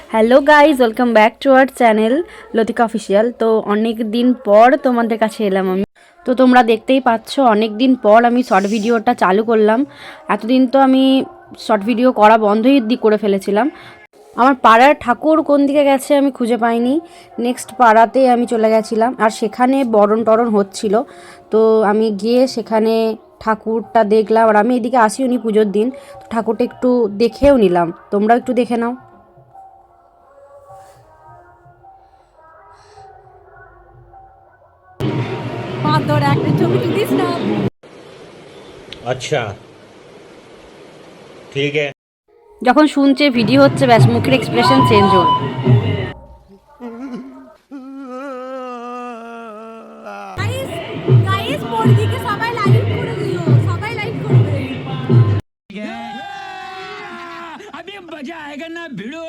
Hello guys, welcome back to our channel Latika official. তো অনেক দিন পর তোমাদের কাছে এলাম আমি। তো তোমরা দেখতেই পাচ্ছ অনেক দিন পর আমি শর্ট ভিডিওটা চালু করলাম। এতদিন তো আমি শর্ট ভিডিও করা বন্ধই করে ফেলেছিলাম। আমার পাড়ার ঠাকুর কোন দিকে গেছে আমি খুঁজে পাইনি। নেক্সট পাড়াতে আমি চলে গেছিলাম, আর সেখানে বরণ টরণ হচ্ছিল। তো আমি গিয়ে সেখানে ঠাকুরটা দেখলাম, আর আমি এদিকে আসিওনি পুজোর দিন। তো ঠাকুরটা একটু দেখেও নিলাম, তোমরাও একটু দেখে নাও। अच्छा ठीक है। যখন শুনছে ভিডিও হচ্ছে, ব্যাস মুখের এক্সপ্রেশন চেঞ্জ ওর। সবাই লাইক করে দিও, সবাই লাইক করবে। अभी मजा आएगा ना भिड़ो।